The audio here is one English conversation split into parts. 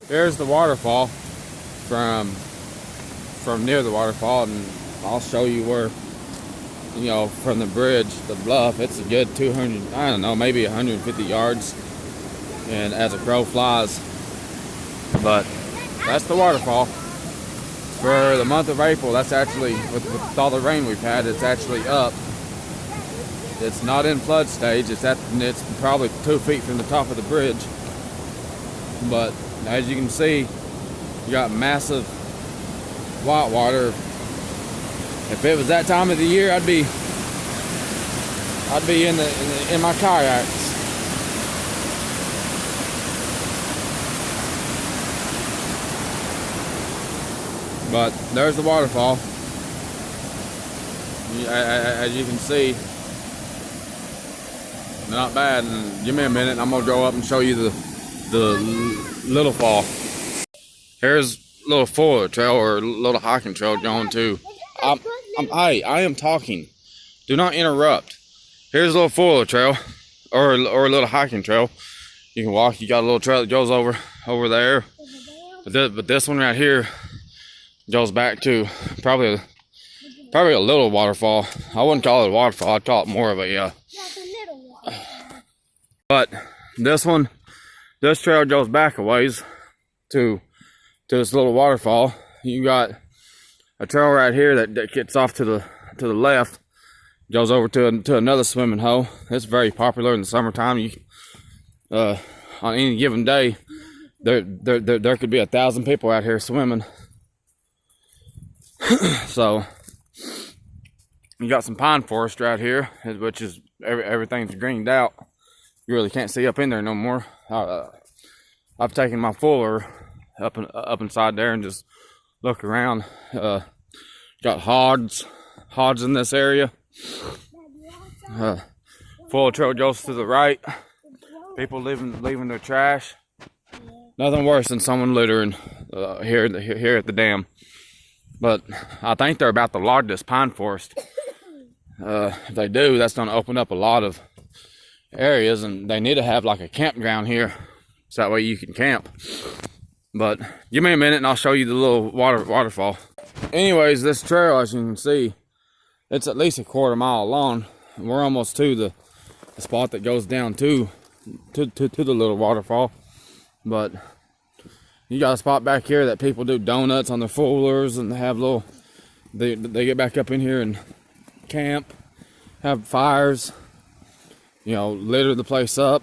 There's the waterfall from near the waterfall, and I'll show you where, from the bridge, the bluff, it's a good 200, I don't know, maybe 150 yards, and as a crow flies. But that's the waterfall. For the month of April, that's actually, with all the rain we've had, it's actually up. It's not in flood stage. It's probably 2 feet from the top of the bridge. But as you can see, you got massive whitewater. If it was that time of the year, I'd be in my kayaks. But there's the waterfall. As you can see, not bad. And give me a minute, and I'm gonna go up and show you the little fall. Here's a little Fuller trail, or a little hiking trail going to. I am talking. Do not interrupt. Here's a little Fuller trail, or a little hiking trail. You can walk. You got a little trail that goes over there. But this one right here goes back to probably a little waterfall. I wouldn't call it a waterfall. I'd call it more of a but this trail goes back a ways to this little waterfall. You got a trail right here that gets off to the left, goes over to another swimming hole. It's very popular in the summertime. On any given day, there could be 1,000 people out here swimming. So you got some pine forest right here, which is everything's greened out. You really can't see up in there no more. I've taken my Fuller up inside there and just look around. Got hogs in this area. Fuller trail goes to the right. People leaving their trash. Nothing worse than someone littering here at the dam. But I think they're about to log this pine forest. If they do, that's going to open up a lot of areas, and they need to have like a campground here, so that way you can camp. But give me a minute and I'll show you the little waterfall. Anyways, this trail, as you can see, it's at least a quarter mile long. We're almost to the spot that goes down to the little waterfall. But you got a spot back here that people do donuts on their Fullers, and they have they get back up in here and camp, have fires, litter the place up.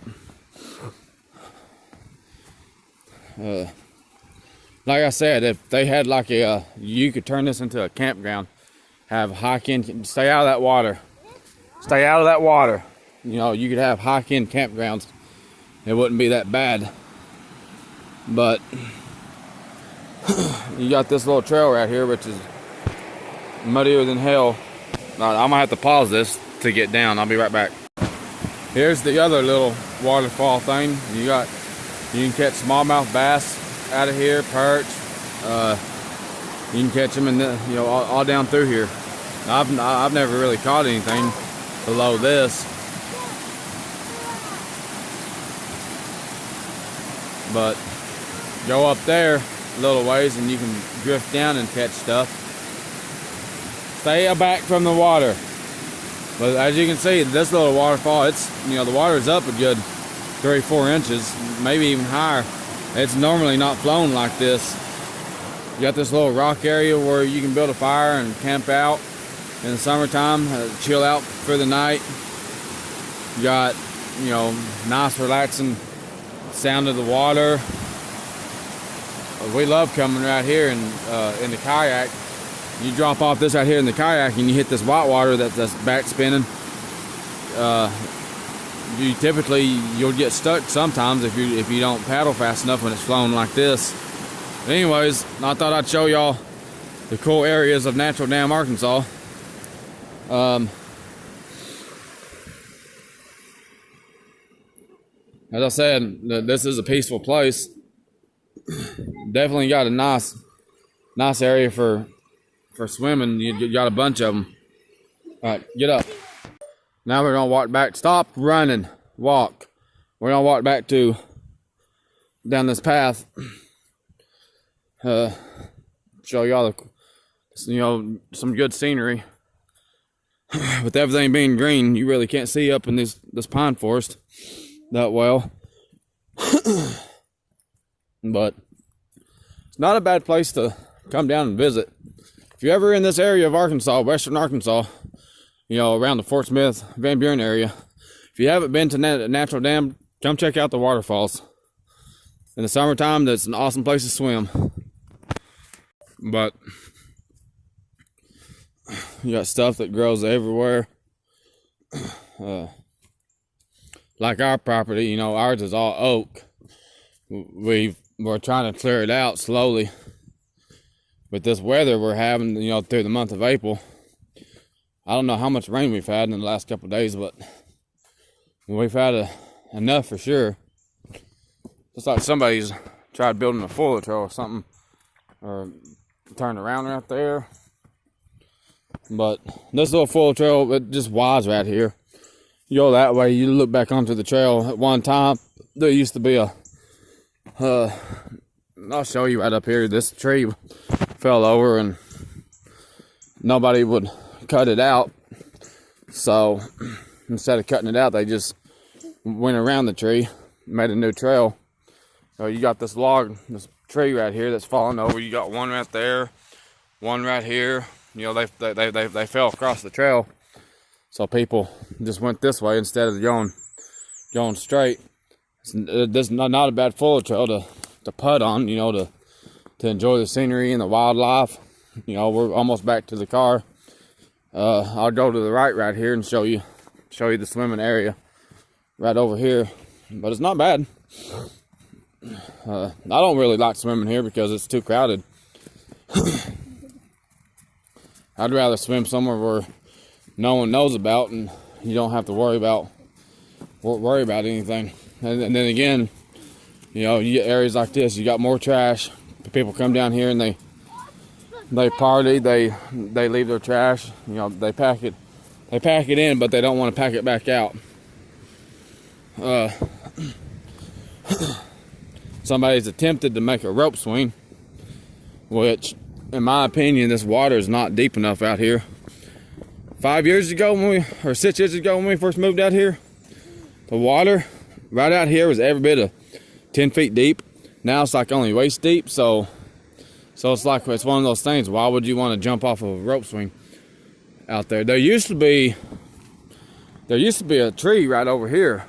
Like I said, if they had like you could turn this into a campground, have hike-in, stay out of that water. Stay out of that water. You could have hike-in campgrounds. It wouldn't be that bad. But you got this little trail right here, which is muddier than hell. I'm gonna have to pause this to get down. I'll be right back. Here's the other little waterfall thing. You can catch smallmouth bass out of here, perch. You can catch them in all down through here. I've never really caught anything below this, but go up there a little ways and you can drift down and catch stuff. Stay back from the water. But as you can see, this little waterfall, it's the water is up a good 3-4 inches, maybe even higher. It's normally not flowing like this. You got this little rock area where you can build a fire and camp out in the summertime, chill out for the night. You got nice relaxing sound of the water. We love coming right here in the kayak. You drop off this right here in the kayak and you hit this white water that's back spinning. You'll get stuck sometimes if you don't paddle fast enough when it's flowing like this. But anyways, I thought I'd show y'all the cool areas of Natural Dam, Arkansas. As I said, this is a peaceful place. Definitely got a nice area for swimming. You got a bunch of them. All right, get up. Now we're gonna walk back. Stop running. Walk. We're gonna walk back down this path show y'all some good scenery. With everything being green, you really can't see up in this pine forest that well. But it's not a bad place to come down and visit. If you're ever in this area of Arkansas, western Arkansas, around the Fort Smith, Van Buren area, if you haven't been to Natural Dam, come check out the waterfalls. In the summertime, that's an awesome place to swim. But you got stuff that grows everywhere. Like our property, ours is all oak. We're trying to clear it out slowly. With this weather we're having, through the month of April, I don't know how much rain we've had in the last couple of days, but we've had enough for sure. It's like somebody's tried building a fuller trail or something, or turned around right there. But this little fuller trail, it just winds right here. You go that way, you look back onto the trail. At one time, there used to be I'll show you right up here. This tree fell over and nobody would cut it out. So instead of cutting it out, they just went around the tree, made a new trail. So you got this tree right here that's falling over. You got one right there, one right here. They fell across the trail. So people just went this way instead of going straight. This is not a bad fuller trail to putt on, to enjoy the scenery and the wildlife. We're almost back to the car. I'll go to the right here and show you the swimming area right over here. But it's not bad. I don't really like swimming here because it's too crowded. I'd rather swim somewhere where no one knows about and you don't have to worry about anything. And then again, you get areas like this, you got more trash. People come down here and they party, they leave their trash. They pack it in, but they don't want to pack it back out. Somebody's attempted to make a rope swing, which, in my opinion, this water is not deep enough out here. 6 years ago when we first moved out here, the water right out here was every bit of 10 feet deep. Now it's like only waist deep, so it's one of those things. Why would you want to jump off of a rope swing out there? There used to be a tree right over here.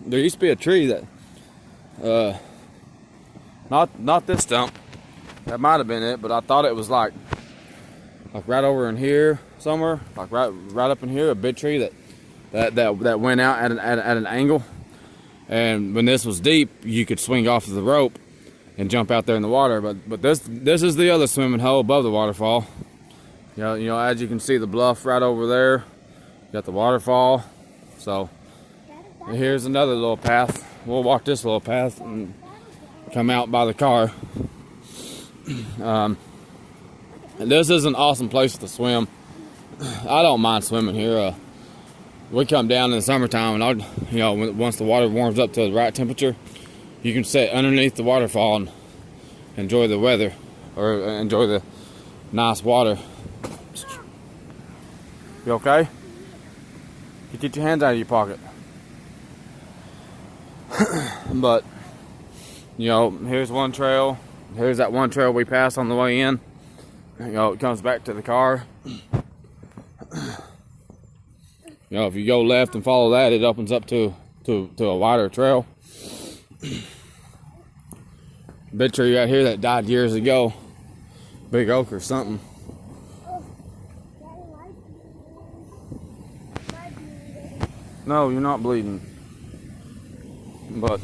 There used to be a tree that not this stump. That might have been it, but I thought it was like right over in here somewhere, like right up in here, a big tree that went out at an angle. And when this was deep, you could swing off of the rope and jump out there in the water. But this is the other swimming hole above the waterfall. As you can see, the bluff right over there. You got the waterfall. So here's another little path. We'll walk this little path and come out by the car. This is an awesome place to swim. I don't mind swimming here. We come down in the summertime, and once the water warms up to the right temperature, you can sit underneath the waterfall and enjoy the weather, or enjoy the nice water. You okay? You get your hands out of your pocket. But here's one trail. Here's that one trail we passed on the way in. It comes back to the car. If you go left and follow that, it opens up to a wider trail. Big tree right here that died years ago. Big oak or something. No, you're not bleeding. But